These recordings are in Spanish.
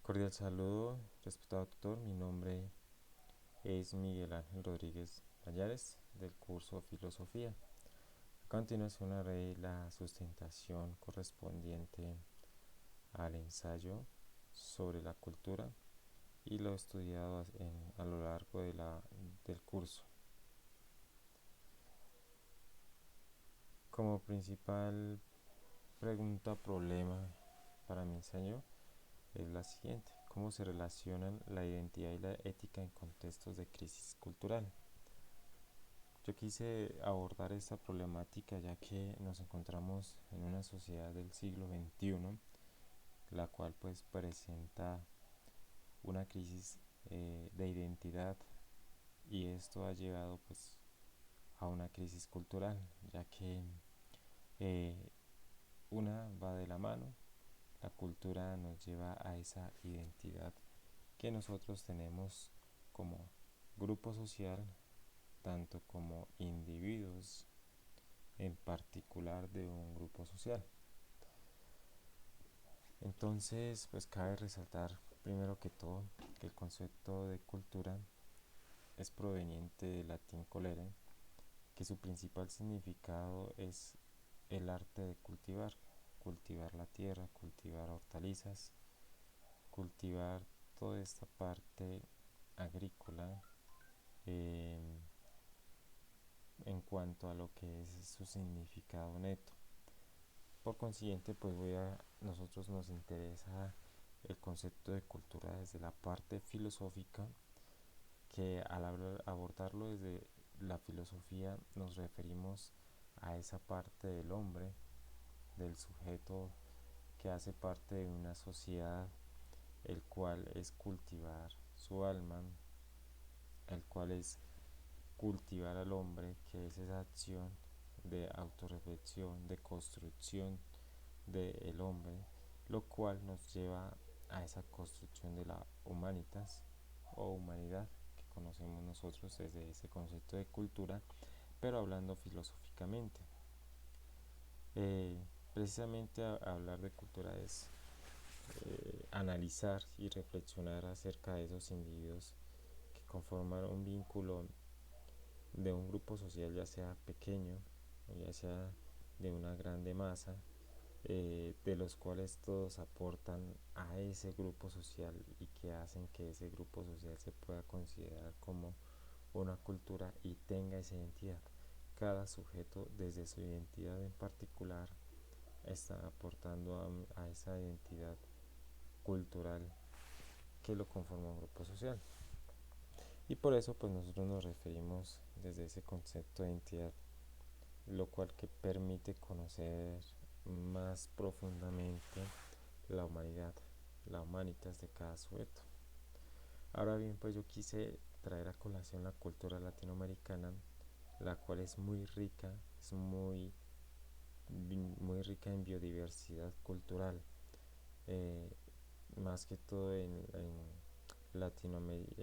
Cordial saludo, respetado tutor. Mi nombre es Miguel Ángel Rodríguez Payares del curso Filosofía. A continuación haré la sustentación correspondiente al ensayo sobre la cultura y lo estudiado a lo largo del curso. Como principal pregunta o problema para mi ensayo es la siguiente: ¿cómo se relacionan la identidad y la ética en contextos de crisis cultural? Yo quise abordar esta problemática ya que nos encontramos en una sociedad del siglo XXI, la cual pues presenta una crisis de identidad, y esto ha llevado pues a una crisis cultural, ya que eh, una va de la mano. La cultura nos lleva a esa identidad que nosotros tenemos como grupo social, tanto como individuos en particular de un grupo social. Entonces, pues cabe resaltar primero que todo que el concepto de cultura es proveniente del latín colere, que su principal significado es el arte de cultivar, cultivar la tierra, cultivar hortalizas, cultivar toda esta parte agrícola, eh, en cuanto a lo que es su significado neto. Por consiguiente, pues nosotros nos interesa el concepto de cultura desde la parte filosófica, que al abordarlo desde la filosofía nos referimos a esa parte del hombre, del sujeto que hace parte de una sociedad, el cual es cultivar su alma, el cual es cultivar al hombre, que es esa acción de autorreflexión, de construcción del hombre, lo cual nos lleva a esa construcción de la humanitas o humanidad que conocemos nosotros desde ese concepto de cultura, pero hablando filosóficamente. Precisamente hablar de cultura es analizar y reflexionar acerca de esos individuos que conforman un vínculo de un grupo social, ya sea pequeño o ya sea de una grande masa, de los cuales todos aportan a ese grupo social y que hacen que ese grupo social se pueda considerar como una cultura y tenga esa identidad. Cada sujeto desde su identidad en particular está aportando a esa identidad cultural que lo conforma un grupo social. Y por eso pues nosotros nos referimos desde ese concepto de identidad, lo cual que permite conocer más profundamente la humanidad, la humanitas de cada sujeto. Ahora bien, pues yo quise traer a colación la cultura latinoamericana, la cual es muy rica, es muy rica en biodiversidad cultural, eh, más que todo en Latinoamérica,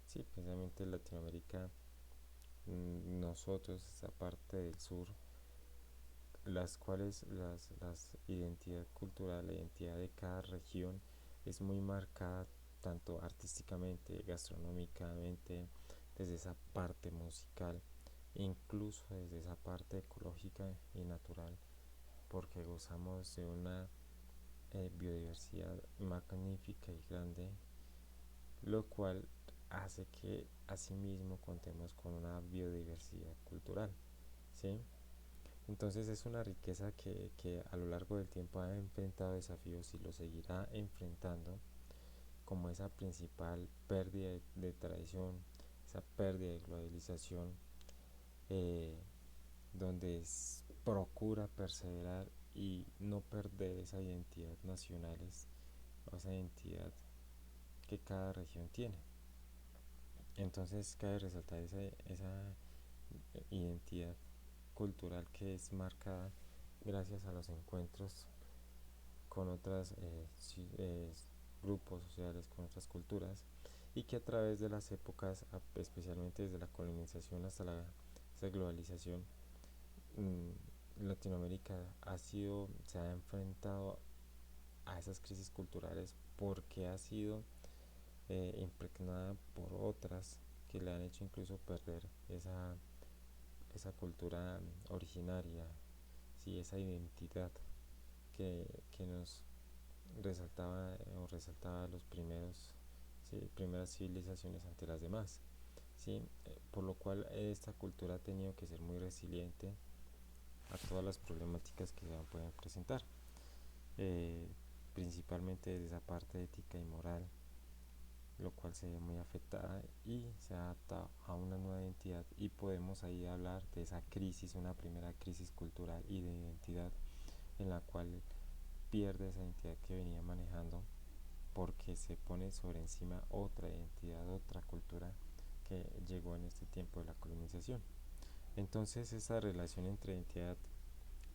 sí, precisamente en Latinoamérica. Nosotros, esa parte del sur, las cuales las identidad cultural, la identidad de cada región es muy marcada, tanto artísticamente, gastronómicamente, desde esa parte musical, incluso desde esa parte ecológica y natural, porque gozamos de una biodiversidad magnífica y grande, lo cual hace que asimismo contemos con una biodiversidad cultural, ¿sí? Entonces es una riqueza que a lo largo del tiempo ha enfrentado desafíos y lo seguirá enfrentando, como esa principal pérdida de tradición, esa pérdida de globalización, eh, donde procura perseverar y no perder esa identidad nacionales o esa identidad que cada región tiene. Entonces cabe resaltar esa identidad cultural que es marcada gracias a los encuentros con otros grupos sociales, con otras culturas, y que a través de las épocas, especialmente desde la colonización hasta la globalización, Latinoamérica se ha enfrentado a esas crisis culturales porque ha sido impregnada por otras que le han hecho incluso perder esa cultura originaria, sí, esa identidad que nos resaltaba los primeros, sí, primeras civilizaciones ante las demás, sí, por lo cual esta cultura ha tenido que ser muy resiliente a todas las problemáticas que se pueden presentar, eh, principalmente desde esa parte ética y moral, lo cual se ve muy afectada y se adapta a una nueva identidad, y podemos ahí hablar de esa crisis, una primera crisis cultural y de identidad en la cual pierde esa identidad que venía manejando porque se pone sobre encima otra identidad, otra cultura que llegó en este tiempo de la colonización. Entonces esa relación entre identidad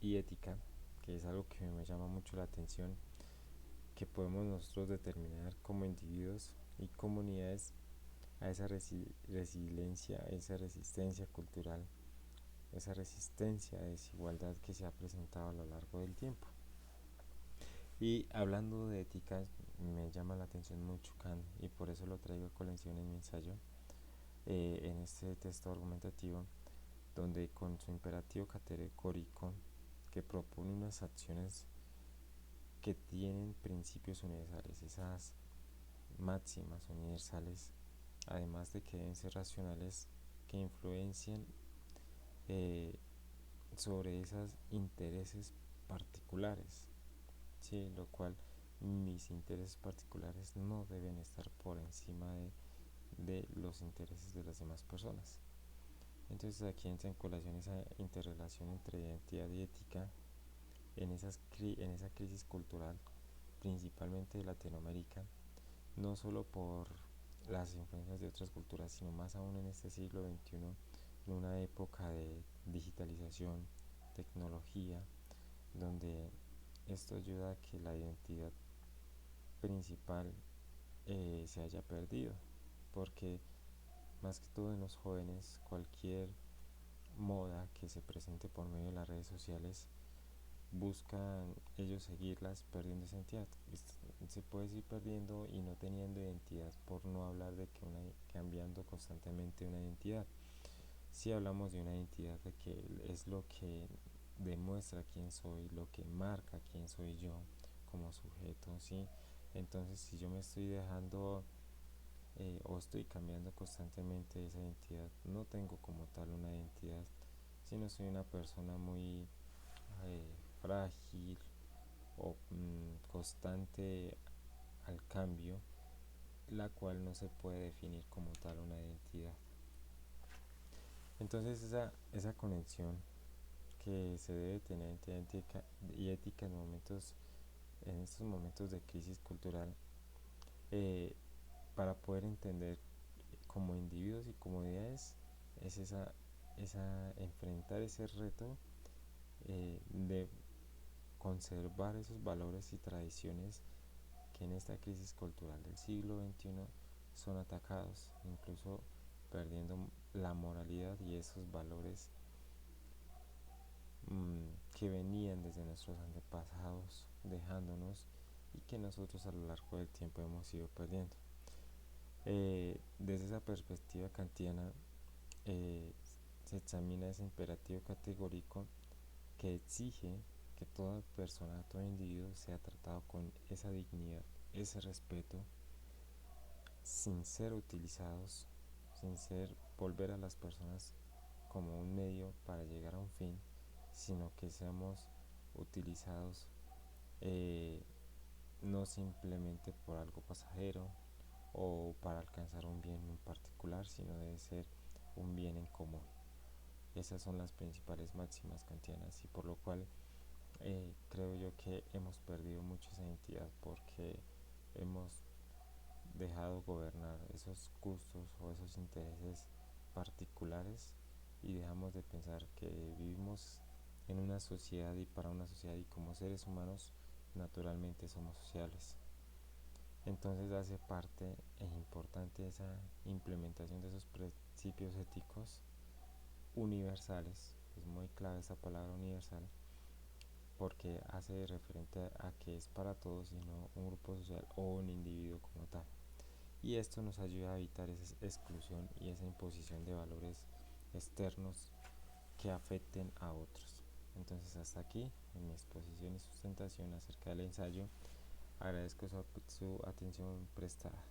y ética, que es algo que me llama mucho la atención, que podemos nosotros determinar como individuos y comunidades a esa resiliencia, esa resistencia cultural, esa resistencia a desigualdad que se ha presentado a lo largo del tiempo. Y hablando de ética, me llama la atención mucho Kant y por eso lo traigo a colación en mi ensayo, en este texto argumentativo, donde con su imperativo categórico que propone unas acciones que tienen principios universales, esas máximas universales, además de que deben ser racionales, que influencian eh, sobre esos intereses particulares, ¿sí? Lo cual mis intereses particulares no deben estar por encima de los intereses de las demás personas. Entonces aquí entra en colación esa interrelación entre identidad y ética en esa crisis cultural, principalmente de Latinoamérica, no solo por las influencias de otras culturas, sino más aún en este siglo XXI, en una época de digitalización, tecnología, donde esto ayuda a que la identidad principal se haya perdido, porque más que todo en los jóvenes, cualquier moda que se presente por medio de las redes sociales, buscan ellos seguirlas perdiendo esa identidad. Se puede ir perdiendo y no teniendo identidad, por no hablar de que cambiando constantemente una identidad. Si hablamos de una identidad de que es lo que demuestra quién soy, lo que marca quién soy yo como sujeto, ¿sí? Entonces si yo me estoy dejando o estoy cambiando constantemente esa identidad, no tengo como tal una identidad, sino soy una persona muy frágil o constante al cambio, la cual no se puede definir como tal una identidad. Entonces esa conexión que se debe tener entre ética y ética en estos momentos de crisis cultural, eh, para poder entender como individuos y comunidades, es esa enfrentar ese reto de conservar esos valores y tradiciones que en esta crisis cultural del siglo XXI son atacados, incluso perdiendo la moralidad y esos valores que venían desde nuestros antepasados dejándonos, y que nosotros a lo largo del tiempo hemos ido perdiendo. Desde esa perspectiva kantiana eh, se examina ese imperativo categórico que exige que toda persona, todo individuo sea tratado con esa dignidad, ese respeto, sin ser utilizados, sin ser volver a las personas como un medio para llegar a un fin, sino que seamos utilizados eh, no simplemente por algo pasajero o para alcanzar un bien en particular, sino debe ser un bien en común. Esas son las principales máximas kantianas, y por lo cual creo yo que hemos perdido mucho esa identidad porque hemos dejado gobernar esos gustos o esos intereses particulares, y dejamos de pensar que vivimos en una sociedad y para una sociedad, y como seres humanos naturalmente somos sociales. Entonces hace parte e importante esa implementación de esos principios éticos universales, es muy clave esta palabra universal, porque hace referente a que es para todos y no un grupo social o un individuo como tal. Y esto nos ayuda a evitar esa exclusión y esa imposición de valores externos que afecten a otros. Entonces hasta aquí en mi exposición y sustentación acerca del ensayo. Agradezco su atención prestada.